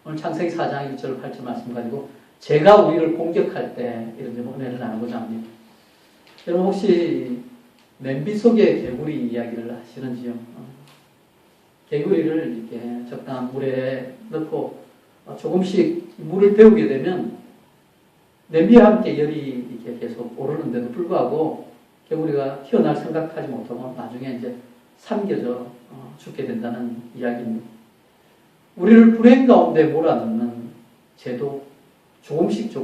오늘 창세기 4장 1절 8절 말씀 가지고 제가 우리를 공격할 때 이런 점 은혜를 나누고자 합니다. 여러분 혹시 냄비 속에 개구리 이야기를 하시는지요? 개구리를 이렇게 적당한 물에 넣고 조금씩 물을 데우게 되면 냄비와 함께 열이 이렇게 계속 오르는데도 불구하고 개구리가 튀어나올 생각하지 못하고 나중에 이제 삼켜져 죽게 된다는 이야기입니다. 우리를 불행 가운데 몰아넣는 제도 조금씩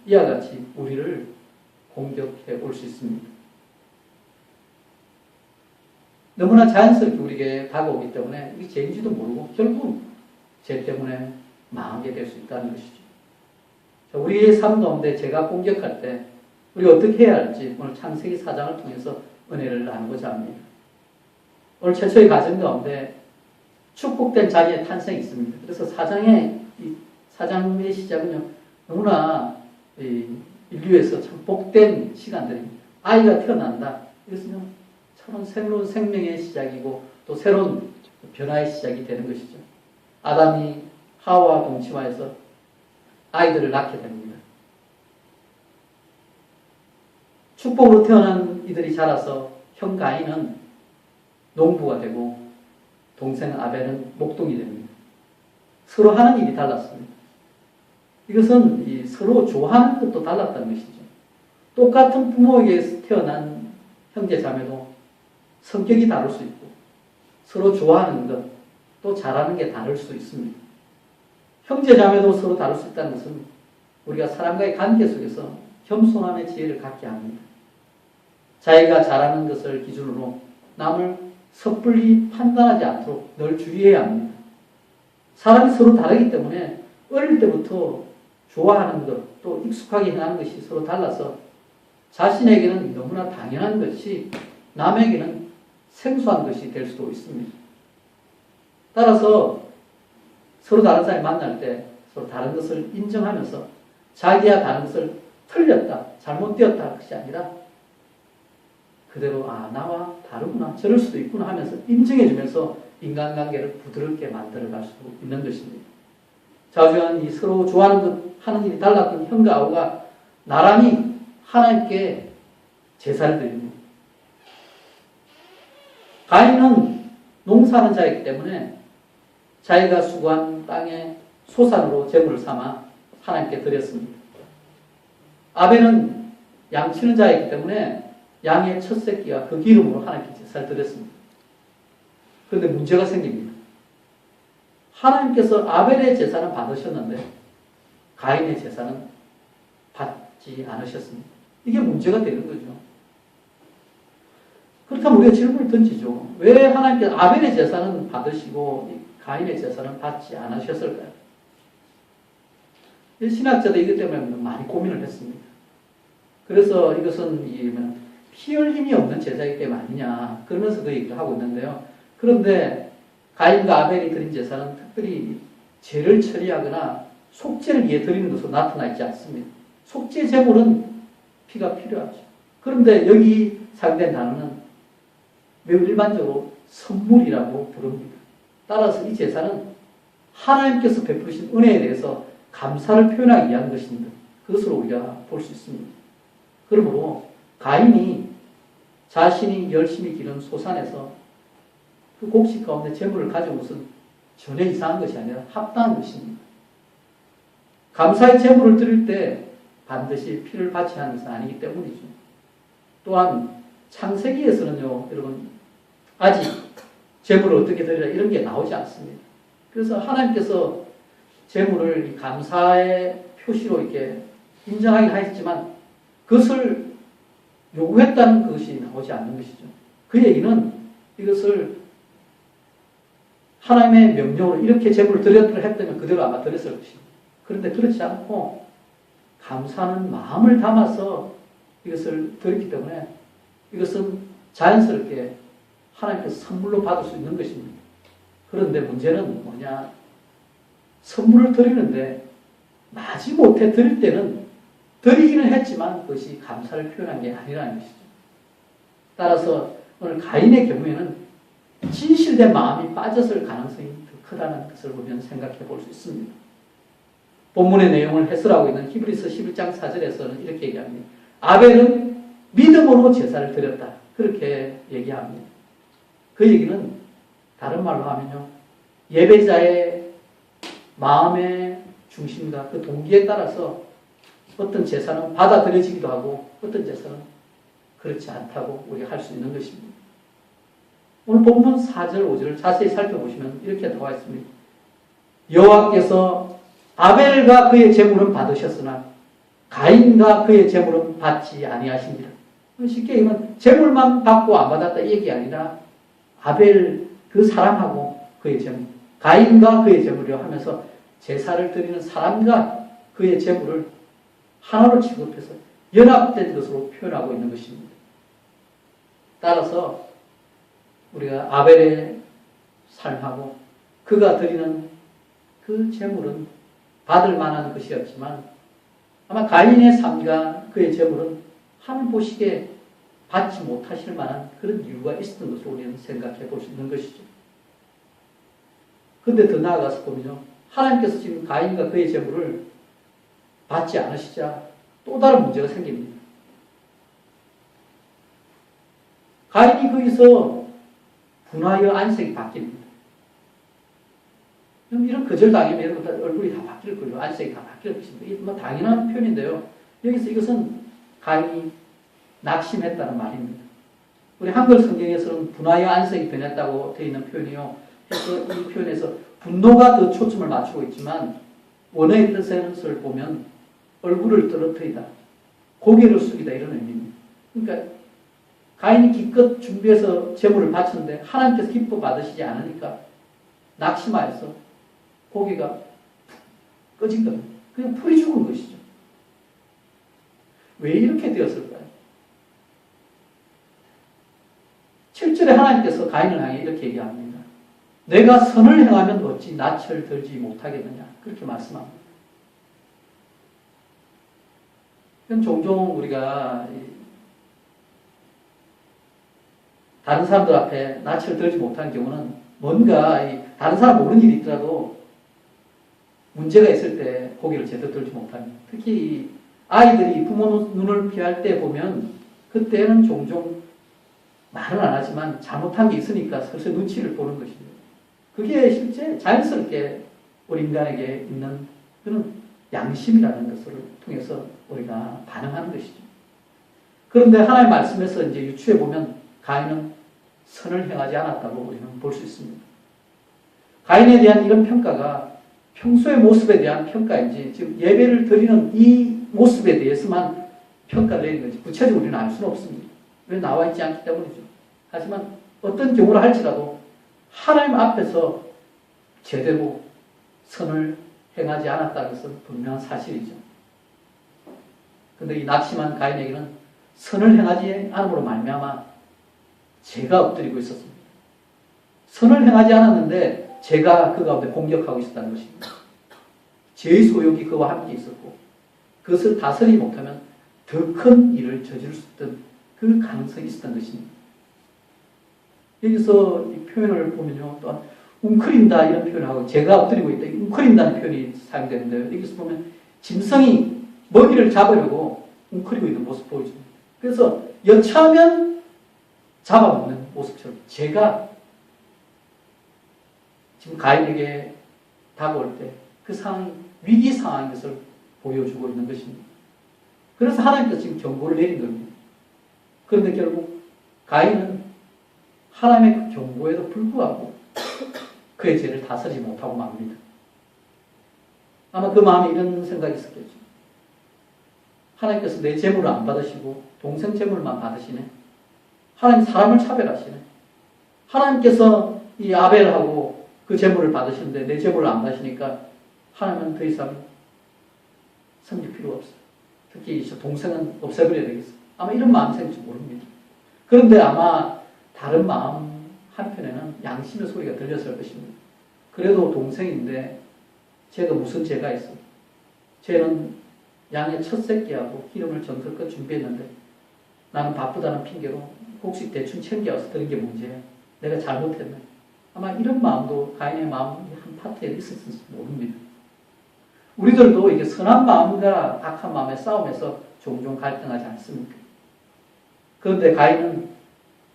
이와 같이 우리를 공격해 올 수 있습니다. 너무나 자연스럽게 우리에게 다가오기 때문에 이게 죄인지도 모르고 결국 죄 때문에 망하게 될 수 있다는 것이죠. 우리의 삶 가운데 죄가 공격할 때 우리가 어떻게 해야 할지 오늘 창세기 4장을 통해서 은혜를 나누고자 합니다. 오늘 최초의 가정 가운데 축복된 자녀의 탄생이 있습니다. 그래서 4장의 시작은요, 너무나 인류에서 참 복된 시간들입니다. 아이가 태어난다. 이것은요, 새로운 생명의 시작이고 또 새로운 변화의 시작이 되는 것이죠. 아담이 하와와 동침하여서 아이들을 낳게 됩니다. 축복으로 태어난 이들이 자라서 형 가인은 농부가 되고 동생 아벨은 목동이 됩니다. 서로 하는 일이 달랐습니다. 이것은 서로 좋아하는 것도 달랐다는 것이죠. 똑같은 부모에게서 태어난 형제 자매도 성격이 다를 수 있고 서로 좋아하는 것, 또 잘하는 게 다를 수 있습니다. 형제 자매도 서로 다를 수 있다는 것은 우리가 사람과의 관계 속에서 겸손함의 지혜를 갖게 합니다. 자기가 잘하는 것을 기준으로 남을 섣불리 판단하지 않도록 늘 주의해야 합니다. 사람이 서로 다르기 때문에 어릴 때부터 좋아하는 것, 또 익숙하게 행하는 것이 서로 달라서 자신에게는 너무나 당연한 것이 남에게는 생소한 것이 될 수도 있습니다. 따라서 서로 다른 사람이 만날 때 서로 다른 것을 인정하면서 자기와 다른 것을 틀렸다, 잘못되었다 것이 아니라 그대로 나와 다르구나, 저럴 수도 있구나 하면서 인정해주면서 인간관계를 부드럽게 만들어갈 수 있는 것입니다. 자주한 이 서로 좋아하는 것, 하는 일이 달랐던 형과 아우가 나란히 하나님께 제사를 드립니다. 가인은 농사하는 자이기 때문에 자기가 수고한 땅의 소산으로 제물을 삼아 하나님께 드렸습니다. 아벨은 양치는 자이기 때문에 양의 첫 새끼와 그 기름으로 하나님께 제사를 드렸습니다. 그런데 문제가 생깁니다. 하나님께서 아벨의 제사는 받으셨는데 가인의 제사는 받지 않으셨습니다. 이게 문제가 되는 거죠. 그렇다면 우리가 질문을 던지죠. 왜 하나님께서 아벨의 제사는 받으시고 가인의 제사는 받지 않으셨을까요? 신학자도 이것 때문에 많이 고민을 했습니다. 그래서 이것은 피 흘림이 없는 제사이기 때문에 아니냐 그러면서 그 얘기를 하고 있는데요. 그런데 가인과 아벨이 드린 제사는 특별히 죄를 처리하거나 속죄를 위해 드리는 것으로 나타나 있지 않습니다. 속죄 제물은 피가 필요하죠. 그런데 여기 사용된 단어는 매우 일반적으로 선물이라고 부릅니다. 따라서 이 제사는 하나님께서 베푸신 은혜에 대해서 감사를 표현하기 위한 것입니다. 그것으로 우리가 볼 수 있습니다. 그러므로 가인이 자신이 열심히 기른 소산에서 그 곡식 가운데 제물을 가져온 것은 전혀 이상한 것이 아니라 합당한 것입니다. 감사의 제물을 드릴 때 반드시 피를 바쳐야 하는 것은 아니기 때문이죠. 또한 창세기에서는요, 여러분 아직 제물을 어떻게 드리라 이런 게 나오지 않습니다. 그래서 하나님께서 제물을 이 감사의 표시로 이렇게 인정하긴 하였지만 그것을 요구했다는 것이 나오지 않는 것이죠. 그 얘기는 이것을 하나님의 명령으로 이렇게 제물을 드렸다 했다면 그대로 아마 드렸을 것입니다. 그런데 그렇지 않고 감사하는 마음을 담아서 이것을 드렸기 때문에 이것은 자연스럽게 하나님께서 선물로 받을 수 있는 것입니다. 그런데 문제는 뭐냐? 선물을 드리는데 마지못해 드릴 때는 드리기는 했지만 그것이 감사를 표현한 게 아니라는 것이죠. 따라서 오늘 가인의 경우에는 진실된 마음이 빠졌을 가능성이 더 크다는 것을 우리는 생각해 볼 수 있습니다. 본문의 내용을 해설하고 있는 히브리서 11장 4절에서는 이렇게 얘기합니다. 아벨은 믿음으로 제사를 드렸다. 그렇게 얘기합니다. 그 얘기는 다른 말로 하면요. 예배자의 마음의 중심과 그 동기에 따라서 어떤 제사는 받아들여지기도 하고 어떤 제사는 그렇지 않다고 우리가 할 수 있는 것입니다. 오늘 본문 4절, 5절을 자세히 살펴보시면 이렇게 나와 있습니다. 여호와께서 아벨과 그의 제물은 받으셨으나 가인과 그의 제물은 받지 아니하십니다. 쉽게 얘기하면 제물만 받고 안 받았다 이 얘기 아니라 아벨 그 사람하고 그의 제물, 가인과 그의 제물이라 하면서 제사를 드리는 사람과 그의 제물을 하나로 취급해서 연합된 것으로 표현하고 있는 것입니다. 따라서 우리가 아벨의 삶하고 그가 드리는 그 제물은 받을 만한 것이었지만 아마 가인의 삶과 그의 제물은 하나님 보시기에 받지 못하실 만한 그런 이유가 있었던 것으로 우리는 생각해 볼 수 있는 것이죠. 그런데 더 나아가서 보면요. 하나님께서 지금 가인과 그의 제물을 받지 않으시자 또 다른 문제가 생깁니다. 가인이 거기서 분하여 안색이 바뀝니다. 이런 거절당하면 여러분 얼굴이 다 바뀔 거예요. 안색이 다 바뀔 것입니다. 이게 뭐 당연한 표현인데요. 여기서 이것은 가인이 낙심했다는 말입니다. 우리 한글 성경에서는 분하여 안색이 변했다고 되어 있는 표현이요. 그래서 이 표현에서 분노가 더 초점을 맞추고 있지만 원어의 뜻을 보면 얼굴을 떨어뜨리다, 고개를 숙이다 이런 의미입니다. 그러니까 가인이 기껏 준비해서 제물을 바쳤는데 하나님께서 기뻐 받으시지 않으니까 낙심하여서 고개가 꺼진 겁니다. 그냥 풀이 죽은 것이죠. 왜 이렇게 되었을까요? 7절에 하나님께서 가인을 향해 이렇게 얘기합니다. 내가 선을 행하면 어찌 낯을 들지 못하겠느냐. 그렇게 말씀합니다. 종종 우리가 다른 사람들 앞에 낯을 들지 못하는 경우는 뭔가 다른 사람 모르는 일이 있더라도 문제가 있을 때 고개를 제대로 들지 못합니다. 특히 아이들이 부모 눈을 피할 때 보면 그때는 종종 말은 안 하지만 잘못한 게 있으니까 슬슬 눈치를 보는 것입니다. 그게 실제 자연스럽게 우리 인간에게 있는 그런 양심이라는 것을 통해서 우리가 반응하는 것이죠. 그런데 하나님의 말씀에서 이제 유추해 보면 가인은 선을 행하지 않았다고 우리는 볼 수 있습니다. 가인에 대한 이런 평가가 평소의 모습에 대한 평가인지 지금 예배를 드리는 이 모습에 대해서만 평가를 내리는 건지 구체적으로 우리는 알 수는 없습니다. 왜 나와 있지 않기 때문이죠. 하지만 어떤 경우를 할지라도 하나님 앞에서 제대로 선을 행하지 않았다는 것은 분명한 사실이죠. 그런데 이 낙심한 가인에게는 선을 행하지 않음으로 말미암아 죄가 엎드리고 있었습니다. 선을 행하지 않았는데 죄가 그 가운데 공격하고 있었다는 것입니다. 죄의 소욕이 그와 함께 있었고 그것을 다스리지 못하면 더 큰 일을 저지를 수 있던 그 가능성이 있었던 것입니다. 여기서 이 표현을 보면요. 또한 웅크린다 이런 표현을 하고 죄가 엎드리고 있다. 웅크린다는 표현이 사용되는데요. 여기서 보면 짐승이 먹이를 잡으려고 웅크리고 있는 모습 보이죠. 그래서 여차하면 잡아먹는 모습처럼 죄가 지금 가인에게 다가올 때 그 상황이 위기 상황인 것을 보여주고 있는 것입니다. 그래서 하나님께서 지금 경고를 내린 겁니다. 그런데 결국 가인은 하나님의 그 경고에도 불구하고 그의 죄를 다스리지 못하고 맙니다. 아마 그 마음에 이런 생각이 있었겠죠. 하나님께서 내 재물을 안 받으시고 동생 재물만 받으시네. 하나님 사람을 차별하시네. 하나님께서 이 아벨하고 그 재물을 받으시는데 내 재물을 안 받으시니까 하나님은 더 이상 섬길 필요가 없어요. 특히 동생은 없애버려야 되겠어. 아마 이런 마음이 생길지 모릅니다. 그런데 아마 다른 마음 한편에는 양심의 소리가 들렸을 것입니다. 그래도 동생인데 쟤가 무슨 죄가 있어? 쟤는 양의 첫 새끼하고 기름을 정성껏 준비했는데 나는 바쁘다는 핑계로 혹시 대충 챙겨와서 드린 게 문제야. 내가 잘못했네. 아마 이런 마음도 가인의 마음 한 파트에 있었을지 모릅니다. 우리들도 이게 선한 마음과 악한 마음의 싸움에서 종종 갈등하지 않습니까? 그런데 가인은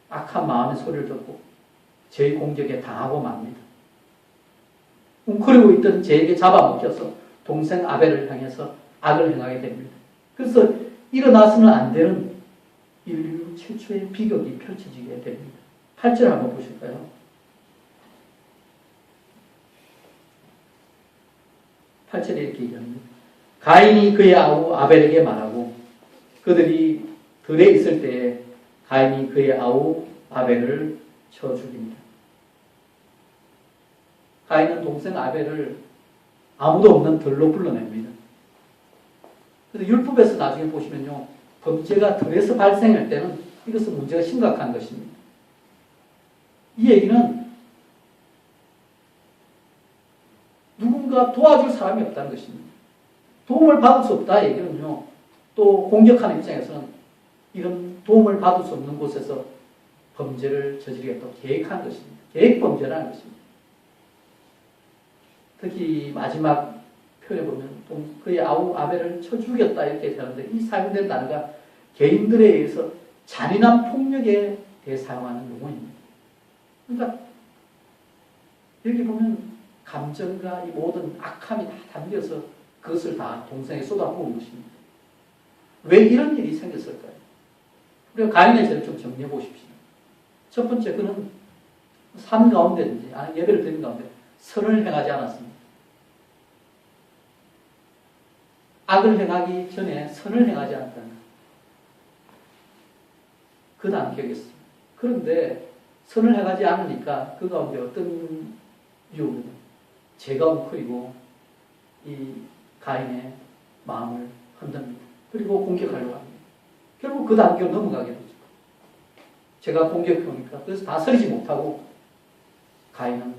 악한 마음의 소리를 듣고 죄의 공격에 당하고 맙니다. 웅크리고 있던 죄에게 잡아먹혀서 동생 아벨을 향해서 악을 행하게 됩니다. 그래서 일어나서는 안 되는 인류 최초의 비극이 펼쳐지게 됩니다. 8절 한번 보실까요? 8절에 이렇게 얘기합니다. 가인이 그의 아우 아벨에게 말하고 그들이 들에 있을 때에 가인이 그의 아우 아벨을 쳐 죽입니다. 가인은 동생 아벨을 아무도 없는 들로 불러냅니다. 그래서 율법에서 나중에 보시면요, 범죄가 들에서 발생할 때는 이것은 문제가 심각한 것입니다. 이 얘기는 누군가 도와줄 사람이 없다는 것입니다. 도움을 받을 수 없다 얘기는요, 또 공격하는 입장에서는 이런 도움을 받을 수 없는 곳에서 범죄를 저지르겠다고 계획한 것입니다. 계획범죄라는 것입니다. 특히 마지막 표현에 보면 그의 아우 아벨을 쳐 죽였다 이렇게 되는데 이 사용된 단어가 개인들에 의해서 잔인한 폭력에 대해 사용하는 용어입니다. 그러니까 여기 보면 감정과 이 모든 악함이 다 담겨서 그것을 다 동생에 쏟아부은 것입니다. 왜 이런 일이 생겼을까요? 우리가 가인의 죄를 좀 정리해 보십시오. 첫 번째, 그는 삶 가운데든지 예배를 드린 가운데 선을 행하지 않았습니다. 악을 행하기 전에 선을 행하지 않았다는 것. 그 단계였습니다. 그런데 선을 행하지 않으니까 그 가운데 어떤 유혹이냐. 죄가 웅크리고 이 가인의 마음을 흔듭니다. 그리고 공격하려고 합니다. 결국 그 단계로 넘어가게 되죠. 제가 공격해오니까 그래서 다스리지 못하고 가인은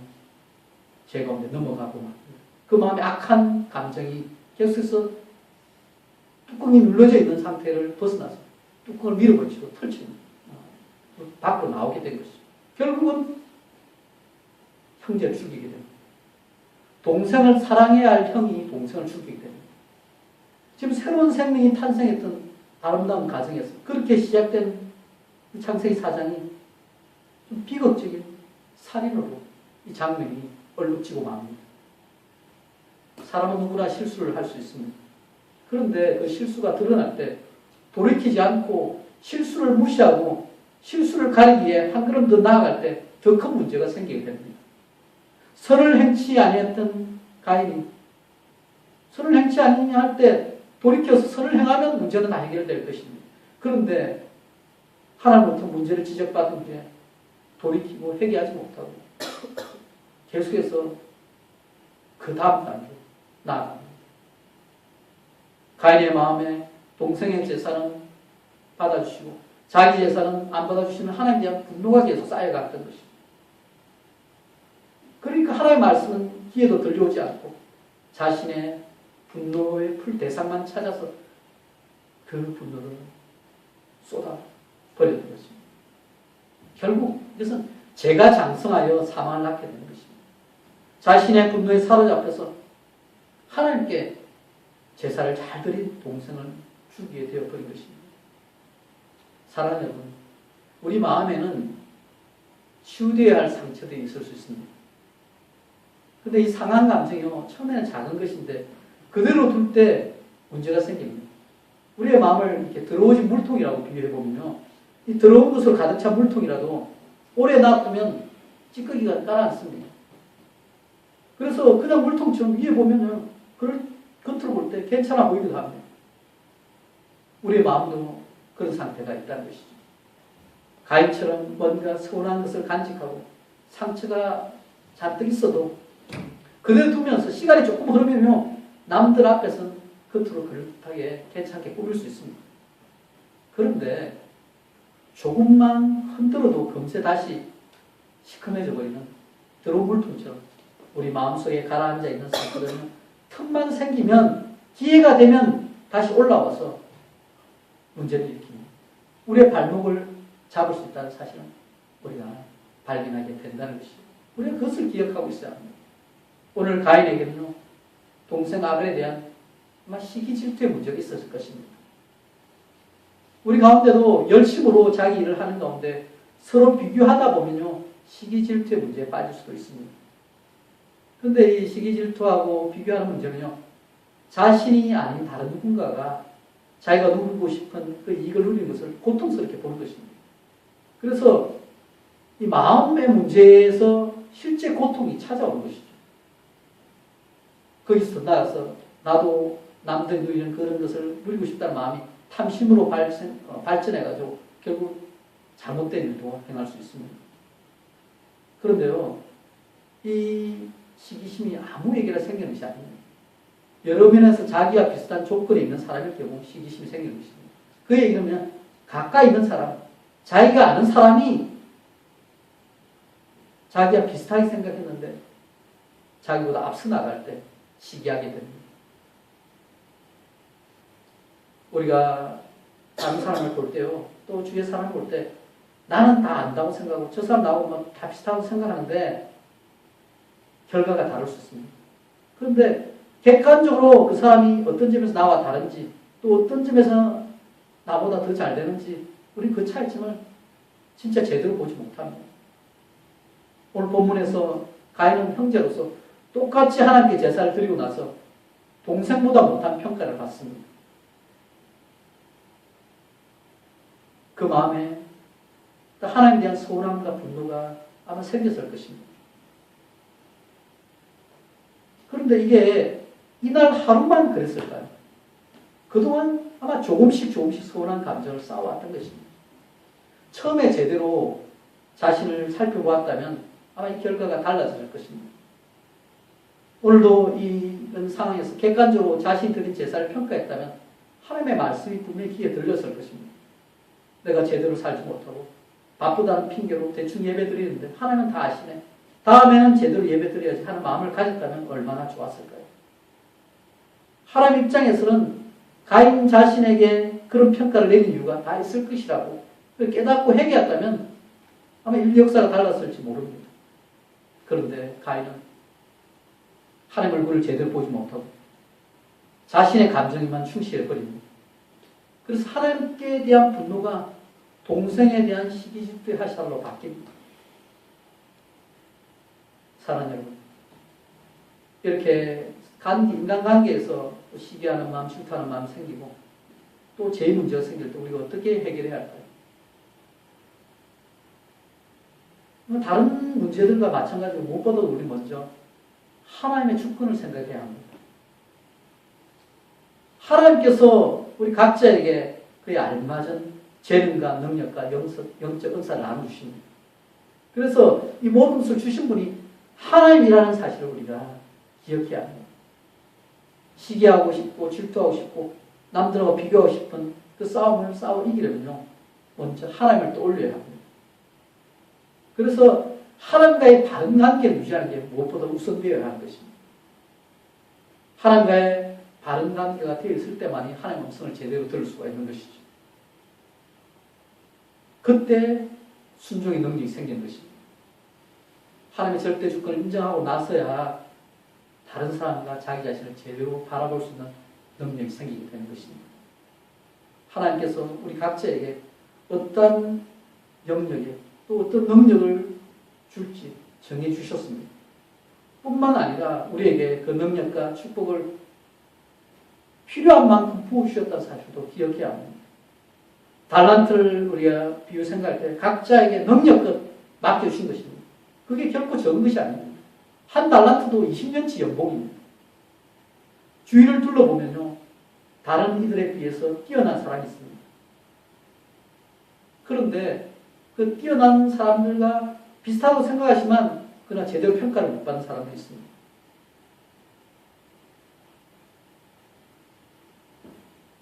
죄 가운데 넘어가고 맙니다. 그 마음에 악한 감정이 계속해서 뚜껑이 눌러져 있는 상태를 벗어나서 뚜껑을 밀어붙이고 털치는 밖으로 나오게 된 것이죠. 결국은 형제를 죽이게 됩니다. 동생을 사랑해야 할 형이 동생을 죽이게 됩니다. 지금 새로운 생명이 탄생했던 아름다운 가정에서 그렇게 시작된 창세기 4장이 좀 비극적인 살인으로 이 장면이 얼룩지고 맙니다. 사람은 누구나 실수를 할 수 있습니다. 그런데 그 실수가 드러날 때 돌이키지 않고 실수를 무시하고 실수를 가리기 위해 한 걸음 더 나아갈 때 더 큰 문제가 생기게 됩니다. 선을 행치 아니했던 가인이 선을 행치 아니냐 할 때 돌이켜서 선을 행하면 문제는 다 해결될 것입니다. 그런데 하나님부터 문제를 지적받은 뒤에 돌이키고 회개하지 못하고 계속해서 그 다음 단계 나아갑니다. 가인의 마음에 동생의 제사는 받아주시고 자기 제사는 안 받아주시는 하나님에 대한 분노가 계속 쌓여갔던 것입니다. 그러니까 하나님의 말씀은 귀에도 들려오지 않고 자신의 분노의 풀 대상만 찾아서 그 분노를 쏟아버렸던 것입니다. 결국 이것은 죄가 장성하여 사망을 낳게 되는 것입니다. 자신의 분노에 사로잡혀서 하나님께 제사를 잘 드린 동생을 죽이게 되어버린 것입니다. 사랑하는 여러분, 우리 마음에는 치유되어야 할 상처들이 있을 수 있습니다. 근데 이 상한 감정이요, 처음에는 작은 것인데 그대로 둘 때 문제가 생깁니다. 우리의 마음을 이렇게 더러워진 물통이라고 비유해보면요, 이 더러운 것으로 가득 찬 물통이라도 오래 놔두면 찌꺼기가 따라앉습니다. 그래서 그냥 물통처럼 위에 보면은 그걸 겉으로 볼 때 괜찮아 보이기도 합니다. 우리의 마음도 그런 상태가 있다는 것이죠. 가인처럼 뭔가 서운한 것을 간직하고 상처가 잔뜩 있어도 그대로 두면서 시간이 조금 흐르면요, 남들 앞에서는 겉으로 그럴듯하게 괜찮게 꾸밀 수 있습니다. 그런데 조금만 흔들어도 금세 다시 시커매져 버리는 더러운 물통처럼 우리 마음속에 가라앉아 있는 상처들은 틈만 생기면 기회가 되면 다시 올라와서 문제를 일으킵니다. 우리의 발목을 잡을 수 있다는 사실은 우리가 발견하게 된다는 것이죠. 우리가 그것을 기억하고 있어야 합니다. 오늘 가인에게는요, 동생 아벨에 대한 아마 시기 질투의 문제가 있었을 것입니다. 우리 가운데도 열심으로 자기 일을 하는 가운데 서로 비교하다 보면요, 시기 질투의 문제에 빠질 수도 있습니다. 그런데 이 시기 질투하고 비교하는 문제는요, 자신이 아닌 다른 누군가가 자기가 누리고 싶은 그 이익을 누리는 것을 고통스럽게 보는 것입니다. 그래서 이 마음의 문제에서 실제 고통이 찾아오는 것이죠. 거기서 나가서 나도 남들이 누리는 그런 것을 누리고 싶다는 마음이 탐심으로 발전해가지고 결국 잘못된 일도 행할 수 있습니다. 그런데요, 이 시기심이 아무에게나 생기는 것이 아닙니다. 여러 면에서 자기와 비슷한 조건에 있는 사람일 경우 시기심이 생기는 것입니다. 그 얘기는 가까이 있는 사람, 자기가 아는 사람이 자기와 비슷하게 생각했는데 자기보다 앞서 나갈 때 시기하게 됩니다. 우리가 다른 사람을 볼 때요, 또 주위의 사람을 볼 때 나는 다 안다고 생각하고 저 사람 나하고 다 비슷하고 생각하는데 결과가 다를 수 있습니다. 그런데 객관적으로 그 사람이 어떤 점에서 나와 다른지 또 어떤 점에서 나보다 더 잘 되는지 우리 그 차이점을 진짜 제대로 보지 못합니다. 오늘 본문에서 가인은 형제로서 똑같이 하나님께 제사를 드리고 나서 동생보다 못한 평가를 받습니다. 그 마음에 하나님에 대한 소란과 분노가 아마 생겼을 것입니다. 그런데 이게 이날 하루만 그랬을까요? 그동안 아마 조금씩 소란한 감정을 쌓아왔던 것입니다. 처음에 제대로 자신을 살펴보았다면 아마 이 결과가 달라질 것입니다. 오늘도 이런 상황에서 객관적으로 자신이 드린 제사를 평가했다면 하나님의 말씀이 분명히 귀에 들렸을 것입니다. 내가 제대로 살지 못하고 바쁘다는 핑계로 대충 예배 드리는데 하나님은 다 아시네. 다음에는 제대로 예배 드려야지 하는 마음을 가졌다면 얼마나 좋았을까요? 하나님 입장에서는 가인 자신에게 그런 평가를 내린 이유가 다 있을 것이라고 깨닫고 회개했다면 아마 인류 역사가 달랐을지 모릅니다. 그런데 가인은 하나님 얼굴을 제대로 보지 못하고 자신의 감정에만 충실해버립니다. 그래서 하나님께 대한 분노가 동생에 대한 시기질투의 화살로 바뀝니다. 사랑하는 여러분, 이렇게 인간관계에서 시기하는 마음, 질투하는 마음 생기고 또 제 문제가 생길 때 우리가 어떻게 해결해야 할까요? 다른 문제들과 마찬가지로 무엇보다도 우리 먼저 하나님의 주권을 생각해야 합니다. 하나님께서 우리 각자에게 그에 알맞은 재능과 능력과 영적 은사를 나눠주십니다. 그래서 이 모든 것을 주신 분이 하나님이라는 사실을 우리가 기억해야 합니다. 시기하고 싶고 질투하고 싶고 남들하고 비교하고 싶은 그 싸움을 싸워 이기려면요, 먼저 하나님을 떠올려야 합니다. 그래서 하나님과의 바른 관계를 유지하는 게 무엇보다 우선되어야 하는 것입니다. 하나님과의 바른 관계가 되어 있을 때만이 하나님의 음성을 제대로 들을 수가 있는 것이죠. 그때 순종의 능력이 생기는 것입니다. 하나님의 절대 주권을 인정하고 나서야 다른 사람과 자기 자신을 제대로 바라볼 수 있는 능력이 생기게 되는 것입니다. 하나님께서 우리 각자에게 어떤 영역에 또 어떤 능력을 줄지 정해 주셨습니다. 뿐만 아니라 우리에게 그 능력과 축복을 필요한 만큼 부어주셨다는 사실도 기억해야 합니다. 달란트를 우리가 비유 생각할 때 각자에게 능력껏 맡겨주신 것입니다. 그게 결코 적은 것이 아닙니다. 한 달란트도 20년치 연봉입니다. 주위를 둘러보면요, 다른 이들에 비해서 뛰어난 사람이 있습니다. 그런데 그 뛰어난 사람들과 비슷하다고 생각하지만 그러나 제대로 평가를 못 받는 사람도 있습니다.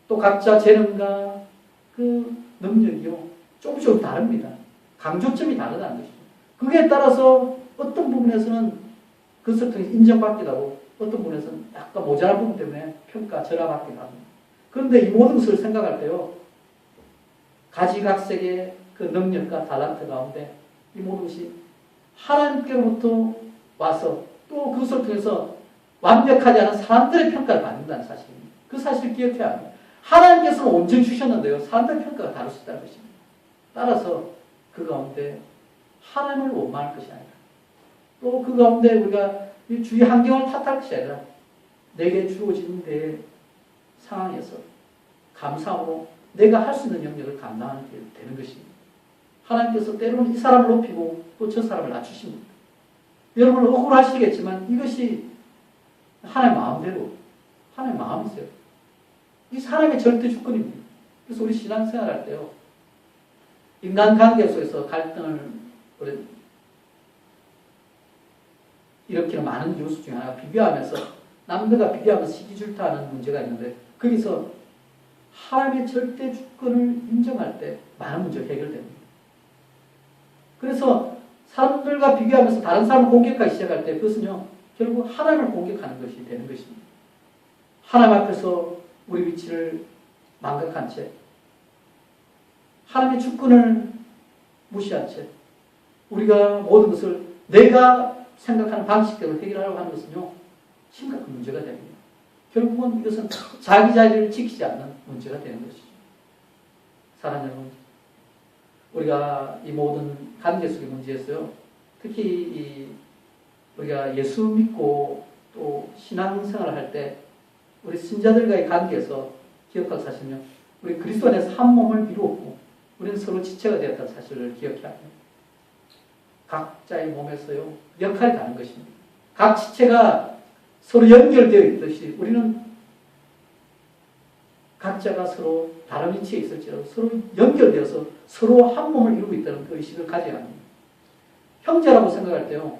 또 각자 재능과 그 능력이요, 조금 다릅니다. 강조점이 다르다는 것이죠. 그에 따라서 어떤 부분에서는 그것을 통해 인정받기도 하고 어떤 부분에서는 약간 모자란 부분 때문에 평가, 절하받기도 합니다. 그런데 이 모든 것을 생각할 때요, 가지각색의 그 능력과 달란트 가운데 이 모든 것이 하나님께로부터 와서 또 그것을 통해서 완벽하지 않은 사람들의 평가를 받는다는 사실입니다. 그 사실을 기억해야 합니다. 하나님께서는 온전히 주셨는데요. 사람들의 평가가 다를 수 있다는 것입니다. 따라서 그 가운데 하나님을 원망할 것이 아니라 또 그 가운데 우리가 이 주위 환경을 탓할 것이 아니라 내게 주어진 내 상황에서 감사함으로 내가 할 수 있는 영역을 감당하는 게 되는 것입니다. 하나님께서 때로는 이 사람을 높이고 또 저 사람을 낮추십니다. 여러분 억울하시겠지만 이것이 하나님의 마음대로 하나님의 마음이세요. 이 사람의 절대 주권입니다. 그래서 우리 신앙생활 할 때요. 인간관계 속에서 갈등을 일으키는 많은 요소 중에 하나가 비교하면서 남들과 비교하면서 시기질투하는 문제가 있는데 거기서 하나님의 절대 주권을 인정할 때 많은 문제가 해결됩니다. 그래서 사람들과 비교하면서 다른 사람을 공격하기 시작할 때 그것은요 결국 하나님을 공격하는 것이 되는 것입니다. 하나님 앞에서 우리 위치를 망각한 채 하나님의 주권을 무시한 채 우리가 모든 것을 내가 생각하는 방식대로 해결하려고 하는 것은요 심각한 문제가 됩니다. 결국은 이것은 자기 자리를 지키지 않는 문제가 되는 것이죠. 사랑하는 여러분, 우리가 이 모든 관계 속의 문제에서요 특히 우리가 예수 믿고 또 신앙생활을 할 때 우리 신자들과의 관계에서 기억할 사실은요 우리 그리스도 안에서 한 몸을 이루었고 우리는 서로 지체가 되었다는 사실을 기억해야 합니다. 각자의 몸에서요 역할이 다른 것입니다. 각 지체가 서로 연결되어 있듯이 우리는 각자가 서로 다른 위치에 있을지라도 서로 연결되어서 서로 한 몸을 이루고 있다는 그 의식을 가져야 합니다. 형제라고 생각할 때요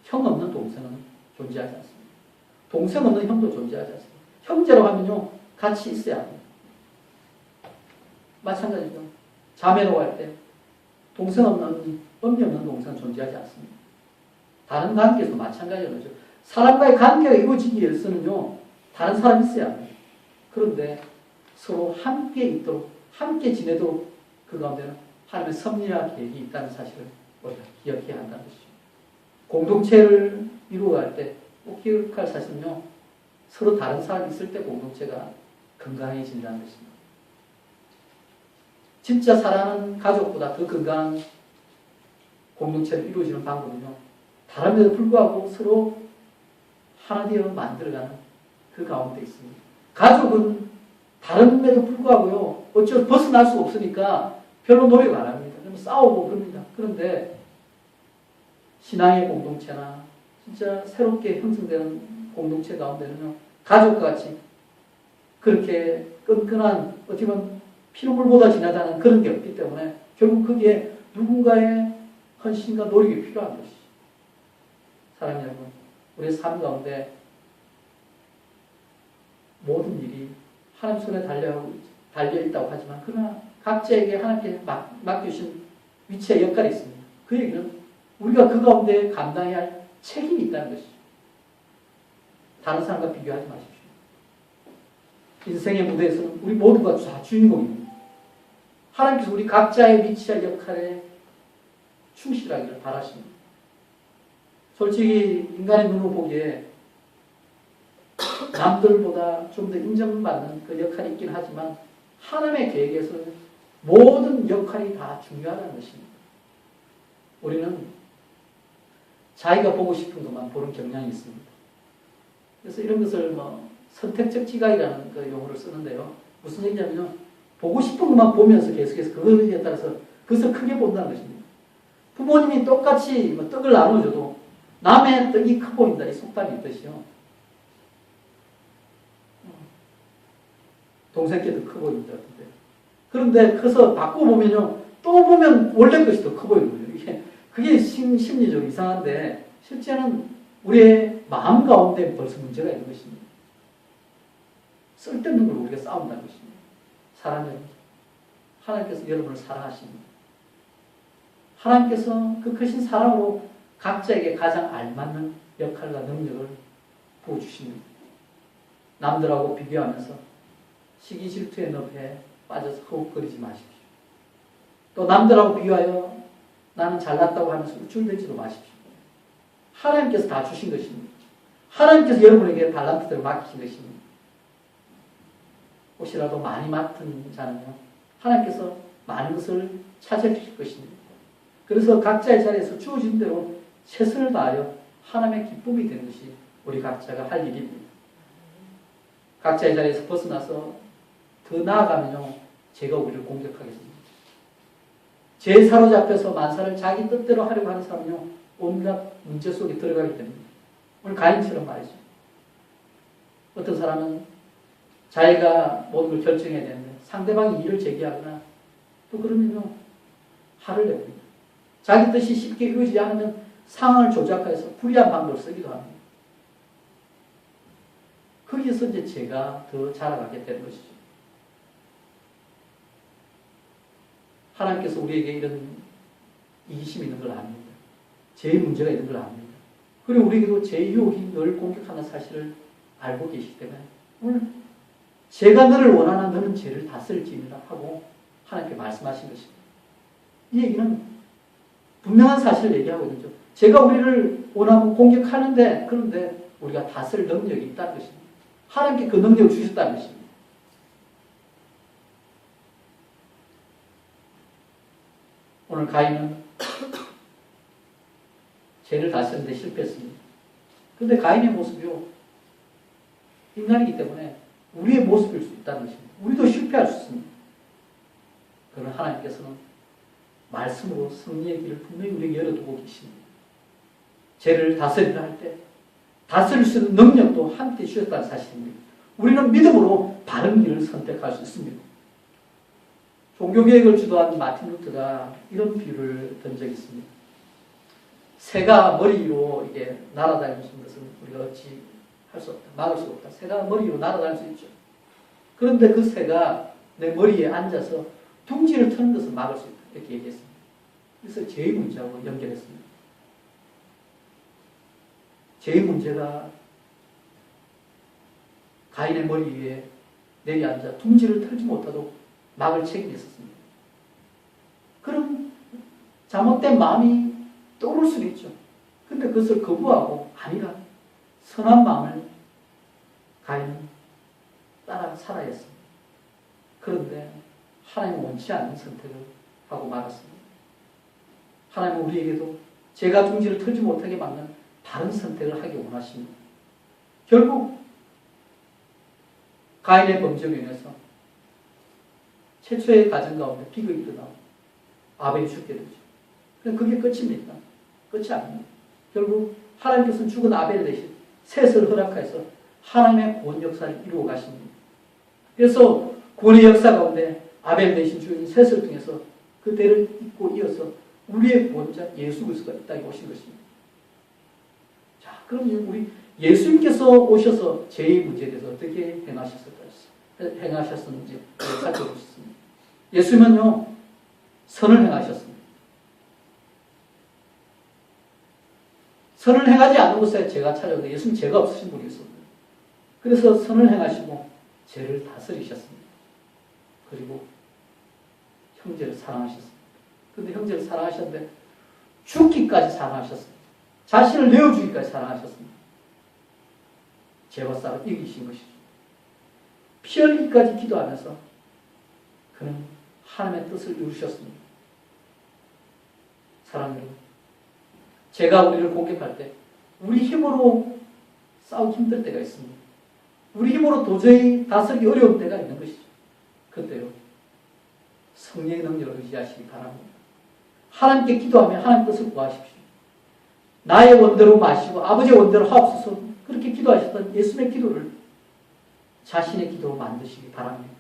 형 없는 동생은 존재하지 않습니다. 동생 없는 형도 존재하지 않습니다. 형제라고 하면요 같이 있어야 합니다. 마찬가지죠. 자매라고 할 때 동생 없는 언니 없는 동생은 존재하지 않습니다. 다른 관계에서 마찬가지로 사람과의 관계가 이루어지기 위해서는요 다른 사람이 있어야 합니다. 그런데 서로 함께 있도록 함께 지내도록 그 가운데는 하나님의 섭리와 계획이 있다는 사실을 우리가 기억해야 한다는 것이죠. 공동체를 이루어갈 때 꼭 기억할 사실은요 서로 다른 사람이 있을 때 공동체가 건강해진다는 것입니다. 진짜 사랑하는 가족보다 더 건강한 공동체를 이루어지는 방법은요 다름에도 불구하고 서로 하나 되어 만들어가는 그 가운데 있습니다. 가족은 다름에도 불구하고요 어쩔 벗어날 수 없으니까 별로 노력 안 합니다. 그러면 싸우고 그럽니다. 그런데 신앙의 공동체나 진짜 새롭게 형성되는 공동체 가운데는요 가족과 같이 그렇게 끈끈한 어떻게 보면 피눈물보다 진하다는 그런 게 없기 때문에 결국 거기에 누군가의 헌신과 노력이 필요한 것이죠. 사랑하는 여러분, 우리의 삶 가운데 모든 일이 하나님 손에 달려있다고 하지만 그러나 각자에게 하나님께 맡겨주신 위치의 역할이 있습니다. 그 얘기는 우리가 그 가운데 감당해야 할 책임이 있다는 것이죠. 다른 사람과 비교하지 마십시오. 인생의 무대에서는 우리 모두가 다 주인공입니다. 하나님께서 우리 각자의 위치와 역할에 충실하기를 바라십니다. 솔직히 인간의 눈으로 보기에 남들보다 좀 더 인정받는 그 역할이 있긴 하지만 하나님의 계획에서는 모든 역할이 다 중요하다는 것입니다. 우리는 자기가 보고 싶은 것만 보는 경향이 있습니다. 그래서 이런 것을 선택적 지각이라는 그 용어를 쓰는데요. 무슨 얘기냐면요. 보고 싶은 것만 보면서 계속해서 그거에 따라서 그것을 크게 본다는 것입니다. 부모님이 똑같이 떡을 나눠줘도 남의 떡이 커 보인다. 이 속담이 있듯이요. 동생께 더 커 보인다. 그런데 커서 바꿔보면요. 또 보면 원래 것이 더 커 보이는 거예요. 그게 심리적으로 이상한데 실제는 우리의 마음 가운데 벌써 문제가 있는 것입니다. 쓸데없는 걸 우리가 싸운다는 것입니다. 사랑해요. 하나님께서 여러분을 사랑하십니다. 하나님께서 그 크신 사랑으로 각자에게 가장 알맞는 역할과 능력을 부어주십니다. 남들하고 비교하면서 시기 질투의 늪에 빠져서 허우거리지 마십시오. 또 남들하고 비교하여 나는 잘났다고 하면서 우쭐대지도 마십시오. 하나님께서 다 주신 것입니다. 하나님께서 여러분에게 달란트들을 맡기신 것입니다. 혹시라도 많이 맡은 자는요, 하나님께서 많은 것을 찾아주실 것입니다. 그래서 각자의 자리에서 주어진 대로 최선을 다하여 하나님의 기쁨이 되는 것이 우리 각자가 할 일입니다. 각자의 자리에서 벗어나서 더 나아가면요, 제가 우리를 공격하겠습니다. 죄에 사로잡혀서 만사를 자기 뜻대로 하려고 하는 사람은요, 온갖 문제 속에 들어가게 됩니다. 오늘 가인처럼 말이죠. 어떤 사람은 자기가 모든 걸 결정해야 되는데 상대방이 이의를 제기하거나 또 그러면요, 화를 냅니다. 자기 뜻이 쉽게 이루어지지 않으면 상황을 조작해서 불리한 방법을 쓰기도 합니다. 거기에서 이제 제가 더 자라가게 되는 것이죠. 하나님께서 우리에게 이런 이기심이 있는 걸 압니다. 죄의 문제가 있는 걸 압니다. 그리고 우리에게도 죄의 유혹이 늘 공격하는 사실을 알고 계시기 때문에 오늘 제가 너를 원하나 너는 죄를 다스릴지니라 하고 하나님께 말씀하신 것입니다. 이 얘기는 분명한 사실을 얘기하고 있죠. 제가 우리를 원하고 공격하는데 그런데 우리가 다스릴 능력이 있다는 것입니다. 하나님께 그 능력을 주셨다는 것입니다. 오늘 가인은 죄를 다스리는데 실패했습니다. 그런데 가인의 모습이요, 인간이기 때문에 우리의 모습일 수 있다는 것입니다. 우리도 실패할 수 있습니다. 그러나 하나님께서는 말씀으로 승리의 길을 분명히 우리에게 열어두고 계십니다. 죄를 다스리려 할 때 다스릴 수 있는 능력도 함께 주셨다는 사실입니다. 우리는 믿음으로 바른 길을 선택할 수 있습니다. 종교개혁을 주도한 마틴 루터가 이런 비유를 든 적이 있습니다. 새가 머리 위로 이게 날아다니는 것은 우리가 어찌 할 수 없다. 막을 수 없다. 새가 머리 위로 날아다닐 수 있죠. 그런데 그 새가 내 머리에 앉아서 둥지를 트는 것을 막을 수 있다. 이렇게 얘기했습니다. 그래서 죄의 문제하고 연결했습니다. 죄의 문제가 가인의 머리 위에 내려앉아 둥지를 틀지 못하도록 막을 책임이 있었습니다. 그럼 잘못된 마음이 떠오를 수도 있죠. 근데 그것을 거부하고 아니라 선한 마음을 가인은 따라 살아야 했습니다. 그런데 하나님은 원치 않는 선택을 하고 말았습니다. 하나님은 우리에게도 죄가 둥지를 틀지 못하게 막는 다른 선택을 하기 원하십니다. 결국 가인의 범죄로 인해서 최초의 가정 가운데 비극이 일어나고 아벨이 죽게 되죠. 그게 끝입니까? 끝이 아닙니다. 결국 하나님께서는 죽은 아벨 대신 셋을 허락하여서 하나님의 구원 역사를 이루어 가십니다. 그래서 구원의 역사 가운데 아벨 대신 죽은 셋을 통해서 그 때를 잇고 이어서 우리의 구원자 예수 그리스도가 이 땅에 오신 것입니다. 자, 그럼 우리 예수님께서 오셔서 죄의 문제에 대해서 어떻게 행하셨는지 살펴보셨습니다. 예수님은요, 선을 행하셨습니다. 선을 행하지 않는 곳에 죄가 찾아오는데 예수님 죄가 없으신 분이었습니다. 그래서 선을 행하시고 죄를 다스리셨습니다. 그리고 형제를 사랑하셨습니다. 그런데 형제를 사랑하셨는데 죽기까지 사랑하셨습니다. 자신을 내어주기까지 사랑하셨습니다. 죄와 싸워 이기신 것이죠. 피 흘리기까지 기도하면서 그는 하나님의 뜻을 이루셨습니다. 사랑으로 제가 우리를 공격할 때 우리 힘으로 싸우기 힘들 때가 있습니다. 우리 힘으로 도저히 다스리기 어려운 때가 있는 것이죠. 그때요, 성령의 능력을 의지하시기 바랍니다. 하나님께 기도하며 하나님 뜻을 구하십시오. 나의 원대로 마시고 아버지의 원대로 하옵소서, 그렇게 기도하셨던 예수님의 기도를 자신의 기도로 만드시기 바랍니다.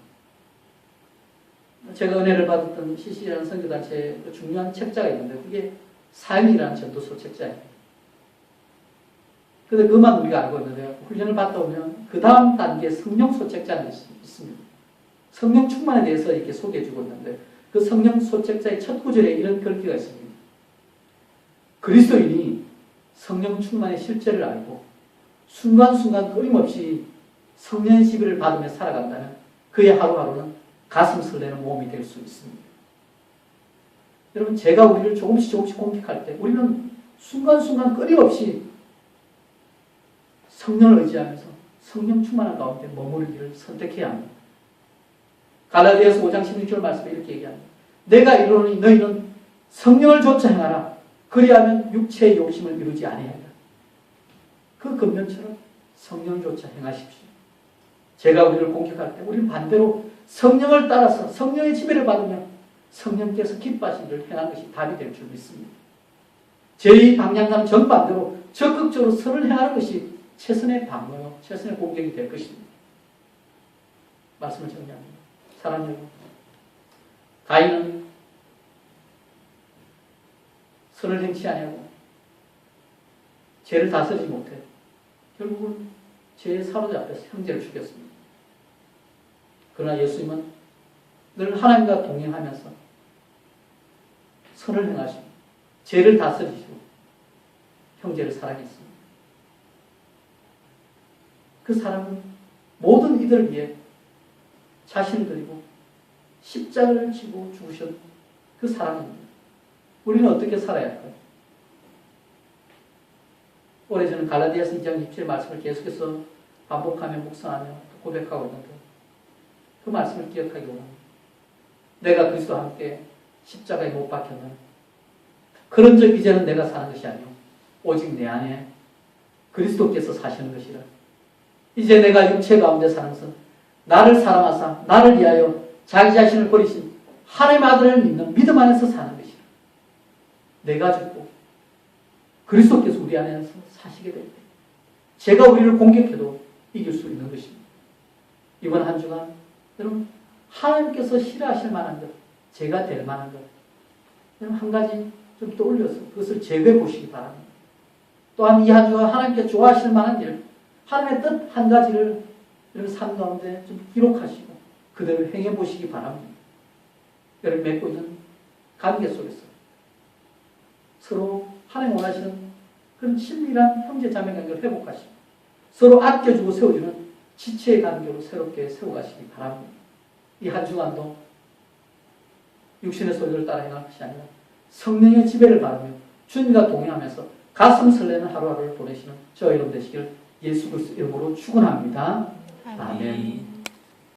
제가 은혜를 받았던 CC라는 선교단체의 중요한 책자가 있는데 그게 사형이라는 전도서 책자예요. 그런데 그것만 우리가 알고 있는데요, 훈련을 받다 보면 그 다음 단계 성령 소책자는 있습니다. 성령 충만에 대해서 이렇게 소개해주고 있는데 그 성령 소책자의 첫 구절에 이런 글귀가 있습니다. 그리스도인이 성령 충만의 실제를 알고 순간순간 끊임없이 성령의 지배를 받으며 살아간다면 그의 하루하루는 가슴 설레는 몸이 될 수 있습니다. 여러분, 제가 우리를 조금씩 공격할 때 우리는 순간순간 끊임없이 성령을 의지하면서 성령 충만한 가운데 머무르기를 선택해야 합니다. 갈라디아서 5장 16절 말씀에 이렇게 얘기합니다. 내가 이르노니 너희는 성령을 좇아 행하라. 그리하면 육체의 욕심을 이루지 아니하리라. 그 근면처럼 성령을 좇아 행하십시오. 제가 우리를 공격할 때 우리는 반대로 성령을 따라서 성령의 지배를 받으며 성령께서 기뻐하신 일을 행하는 것이 답이 될 줄 믿습니다. 저희 방향과는 정반대로 적극적으로 선을 행하는 것이 최선의 방어요, 최선의 공격이 될 것입니다. 말씀을 정리합니다. 사랑하는 여러분, 가인은 선을 행치 아니하고 죄를 다스리지 못해 결국은 죄에 사로잡혀서 형제를 죽였습니다. 그러나 예수님은 늘 하나님과 동행하면서 선을 행하시고 죄를 다스리시고 형제를 사랑했습니다. 그 사랑은 모든 이들을 위해 자신을 드리고 십자가를 지고 죽으신 그 사랑입니다. 우리는 어떻게 살아야 할까요? 오래전에 갈라디아서 2장 27 말씀을 계속해서 반복하며 묵상하며 고백하고 있는데 그 말씀을 기억하기 원합니다. 내가 그리스도와 함께 십자가에 못 박혔는 그런 적 이제는 내가 사는 것이 아니오 오직 내 안에 그리스도께서 사시는 것이라. 이제 내가 육체 가운데 사는 것은 나를 사랑하사 나를 위하여 자기 자신을 버리신 하나님의 아들을 믿는 믿음 안에서 사는 것이라. 내가 죽고 그리스도께서 우리 안에서 사시게 될 때 제가 우리를 공격해도 이길 수 있는 것입니다. 이번 한 주간 여러분 하나님께서 싫어하실 만한 것, 제가 될 만한 것 여러분 한 가지 좀 떠올려서 그것을 제거해 보시기 바랍니다. 또한 이 한 주간 하나님께 좋아하실 만한 일, 하나님의 뜻 한 가지를 여러분 삶 가운데 좀 기록하시고 그대로 행해 보시기 바랍니다. 여러분 맺고 있는 관계 속에서 서로 하나님 원하시는 그런 친밀한 형제 자매 관계를 회복하시고 서로 아껴주고 세워주는 지체의 관계로 새롭게 세워가시기 바랍니다. 이 한 주간도 육신의 소리를 따라 행할 것이 아니라 성령의 지배를 받으며 주님과 동행하면서 가슴 설레는 하루하루를 보내시는 저와 여러분 되시기를 예수 그리스도 이름으로 축원합니다. 아멘.